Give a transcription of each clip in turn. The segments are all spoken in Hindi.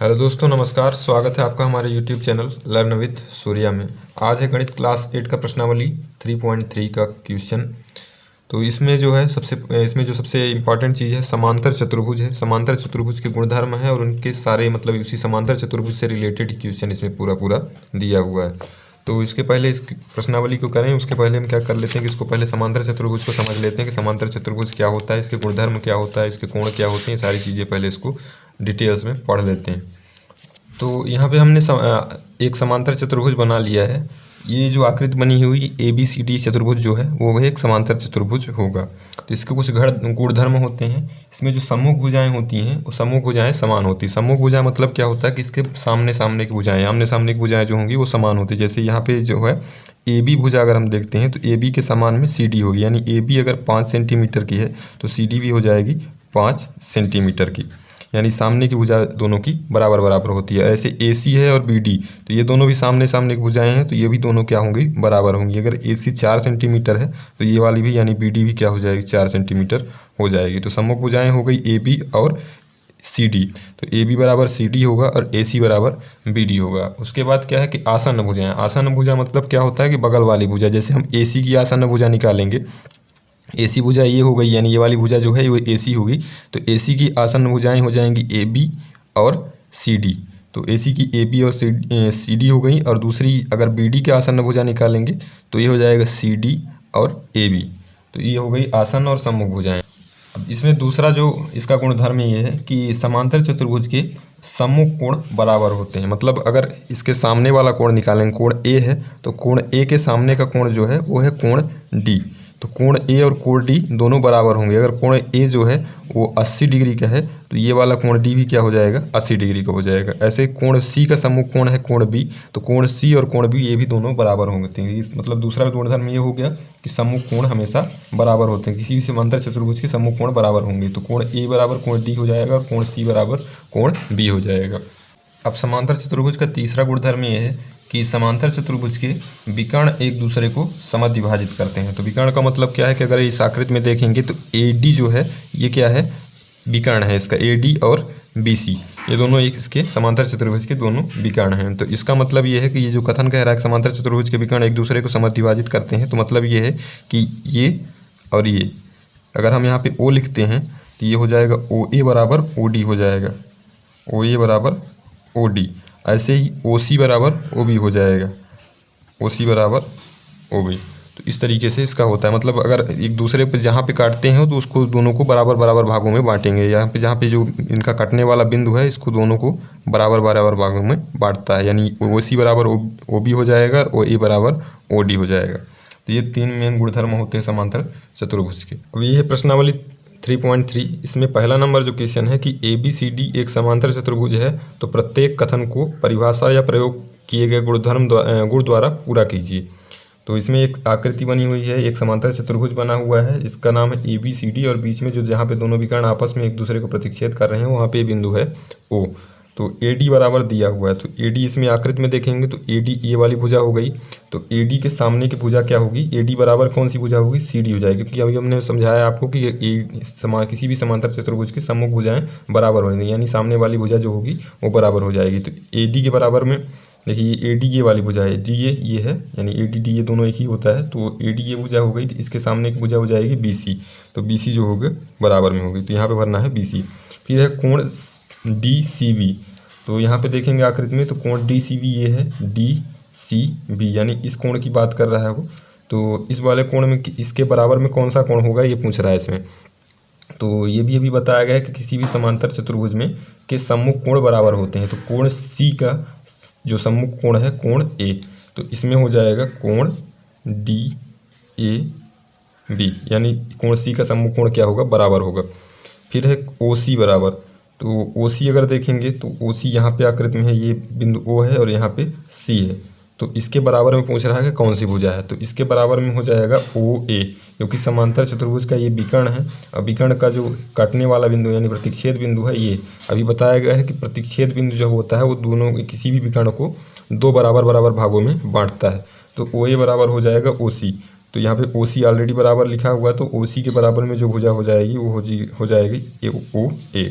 हेलो दोस्तों, नमस्कार। स्वागत है आपका हमारे YouTube channel learn with Surya में। आज है गणित क्लास 8 का प्रश्नावली 3.3 का क्वेश्चन। तो इसमें जो सबसे इम्पॉर्टेंट चीज़ है समांतर चतुर्भुज है। समांतर चतुर्भुज के गुणधर्म है और उनके सारे मतलब उसी समांतर चतुर्भुज से रिलेटेड क्वेश्चन इसमें पूरा दिया हुआ है। तो इसके पहले इस प्रश्नावली को करें उसके पहले हम क्या कर लेते हैं कि इसको पहले समांतर चतुर्भुज को समझ लेते हैं कि समांतर चतुर्भुज क्या होता है, इसके गुणधर्म क्या होता है, इसके कोण क्या होते हैं, सारी चीज़ें पहले इसको डिटेल्स में पढ़ लेते हैं। तो यहाँ पे हमने एक समांतर चतुर्भुज बना लिया है। ये जो आकृति बनी हुई ABCD चतुर्भुज जो है वो एक समांतर चतुर्भुज होगा। तो इसके कुछ गुणधर्म होते हैं। इसमें जो सम्मुख भुजाएं होती हैं वो सम्मुख भुजाएं समान होती हैं। सम्मुख भुजा मतलब क्या होता है कि इसके सामने सामने की भुजाएं, आमने सामने की भुजाएं जो होंगी वो समान होती है। जैसे यहाँ पे जो है AB भुजा अगर हम देखते हैं तो AB के समान में CD होगी, यानी AB अगर 5 सेंटीमीटर की है तो CD भी हो जाएगी 5 सेंटीमीटर की, यानी सामने की भुजा दोनों की बराबर बराबर होती है। ऐसे AC है और BD, तो ये दोनों भी सामने सामने की भुजाएं हैं तो ये भी दोनों क्या होंगी, बराबर होंगी। अगर AC 4 सेंटीमीटर है तो ये वाली भी यानी BD भी क्या हो जाएगी, 4 सेंटीमीटर हो जाएगी। तो सम्मुख भुजाएं हो गई AB और CD, तो AB बराबर CD होगा और AC बराबर BD होगा। उसके बाद क्या है कि आसन्न भुजाएं। आसन्न भुजा मतलब क्या होता है कि बगल वाली भुजा, जैसे हम AC की आसन्न भुजा निकालेंगे, AC भुजा ये हो गई, यानी ये वाली भुजा जो है वो AC होगी। तो AC की आसन्न भुजाएं हो जाएंगी AB और CD। तो AC की AB और CD हो गई, और दूसरी अगर BD के आसन्न भुजा निकालेंगे तो ये हो जाएगा CD और AB। तो ये हो गई आसन्न और सम्मुख भुजाएं। अब इसमें दूसरा जो इसका गुणधर्म ये है कि समांतर चतुर्भुज के सम्मुख कोण बराबर होते हैं। मतलब अगर इसके सामने वाला कोण निकालेंगे, कोण A है, तो कोण A के सामने का कोण जो है वो है कोण D। तो कोण A और कोण D दोनों बराबर होंगे। अगर कोण A जो है वो 80 डिग्री का है तो ये वाला कोण D भी क्या हो जाएगा, 80 डिग्री का हो जाएगा। ऐसे कोण C का सम्मुख कोण है कोण B, तो कोण C और कोण B ये भी दोनों बराबर होंगे। मतलब दूसरा गुणधर्म ये हो गया कि सम्मुख कोण हमेशा बराबर होते हैं। किसी भी समांतर चतुर्भुज के सम्मुख कोण बराबर होंगे। तो कोण A बराबर कोण D हो जाएगा, कोण C बराबर कोण B हो जाएगा। अब समांतर चतुर्भुज का तीसरा गुणधर्म ये है कि समांतर चतुर्भुज के विकर्ण एक दूसरे को समद्विभाजित करते हैं। तो विकर्ण का मतलब क्या है कि अगर इस आकृति में देखेंगे तो AD जो है ये क्या है, विकर्ण है इसका। AD और BC ये दोनों एक इसके समांतर चतुर्भुज के दोनों विकर्ण हैं। तो इसका मतलब ये है कि ये जो कथन कह रहा है कि समांतर चतुर्भुज के विकर्ण एक दूसरे को समद्विभाजित करते हैं, तो मतलब ये है कि ये और ये अगर हम यहाँ पे O लिखते हैं तो ये हो जाएगा OA बराबर OD हो जाएगा, OA बराबर OD। ऐसे ही OC बराबर OB हो जाएगा, OC बराबर OB। तो इस तरीके से इसका होता है। मतलब अगर एक दूसरे पे जहाँ पे काटते हैं तो उसको दोनों को बराबर बराबर भागों में बांटेंगे। यहाँ पे जहाँ पे जो इनका कटने वाला बिंदु है इसको दोनों को बराबर बराबर भागों में बांटता है, यानी OC बराबर OB हो जाएगा और OA बराबर OD हो जाएगा। तो ये 3 मेन गुणधर्म होते हैं समांतर चतुर्भुज के। अब ये है प्रश्नावली 3.3। इसमें पहला नंबर जो क्वेश्चन है कि ABCD एक समांतर चतुर्भुज है तो प्रत्येक कथन को परिभाषा या प्रयोग किए गए गुण द्वारा पूरा कीजिए। तो इसमें एक आकृति बनी हुई है, एक समांतर चतुर्भुज बना हुआ है, इसका नाम है ABCD, और बीच में जो जहाँ पे दोनों विकर्ण आपस में एक दूसरे को प्रतिच्छेद कर रहे हैं वहाँ पे बिंदु है O। तो AD बराबर दिया हुआ है। तो AD इसमें आकृति में देखेंगे तो AD ये वाली भुजा हो गई। तो AD के सामने की भुजा क्या होगी, AD बराबर कौन सी भुजा होगी, CD हो जाएगी। क्योंकि अभी हमने समझाया आपको कि किसी भी समांतर चतुर्भुज की सम्मुख भुजाएं बराबर होंगी, यानी सामने वाली भुजा जो होगी वो बराबर हो जाएगी। तो AD के बराबर में देखिए AD ये वाली भुजा है, D ये है, यानी AD ये दोनों एक ही होता है। तो AD ये भुजा हो गई तो इसके सामने की भुजा हो जाएगी BC। तो BC जो होगी बराबर में होगी, तो यहाँ पे भरना है BC। फिर है कोण DCB। तो यहाँ पे देखेंगे आकृति में तो कोण DCB ये है, DCB यानी इस कोण की बात कर रहा है वो। तो इस वाले कोण में इसके बराबर में कौन सा कोण होगा ये पूछ रहा है इसमें। तो ये भी अभी बताया गया है कि किसी भी समांतर चतुर्भुज में के सम्मुख कोण बराबर होते हैं। तो कोण C का जो सम्मुख कोण है कोण A, तो इसमें हो जाएगा कोण DAB, यानी कोण C का सम्मुख कोण क्या होगा, बराबर होगा। फिर है OC बराबर। तो OC अगर देखेंगे तो OC यहाँ पे आकृति में है, ये बिंदु O है और यहाँ पे C है। तो इसके बराबर में पूछ रहा है कि कौन सी भुजा है, तो इसके बराबर में हो जाएगा OA, क्योंकि समांतर चतुर्भुज का ये विकर्ण है। और विकर्ण का जो काटने वाला बिंदु यानी प्रतिच्छेद बिंदु है ये अभी बताया गया है कि प्रतिच्छेद बिंदु जो होता है वो दोनों किसी भी विकर्ण को 2 बराबर बराबर भागों में बांटता है। तो OA बराबर हो जाएगा OC। तो यहाँ पे OC ऑलरेडी बराबर लिखा हुआ है, तो OC के बराबर में जो भुजा हो जाएगी वो हो जाएगी OA।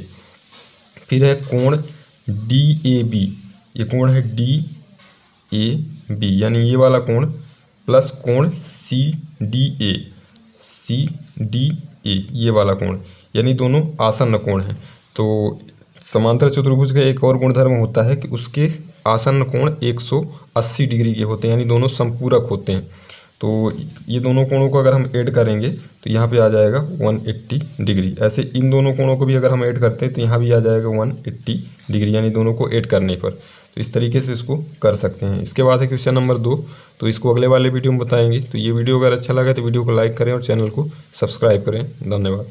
फिर है कोण DAB, ये कोण है DAB, यानी ये वाला कोण प्लस कोण CDA, ये वाला कोण, यानी दोनों आसन्न कोण हैं। तो समांतर चतुर्भुज का एक और गुणधर्म होता है कि उसके आसन्न कोण 180 डिग्री के होते हैं, यानी दोनों समपूरक होते हैं। तो ये दोनों कोणों को अगर हम ऐड करेंगे तो यहाँ पे आ जाएगा 180 डिग्री। ऐसे इन दोनों कोणों को भी अगर हम ऐड करते हैं तो यहाँ भी आ जाएगा 180 डिग्री, यानी दोनों को ऐड करने पर। तो इस तरीके से इसको कर सकते हैं। इसके बाद है क्वेश्चन नंबर 2, तो इसको अगले वाले वीडियो में बताएंगे। तो ये वीडियो अगर अच्छा लगा तो वीडियो को लाइक करें और चैनल को सब्सक्राइब करें। धन्यवाद।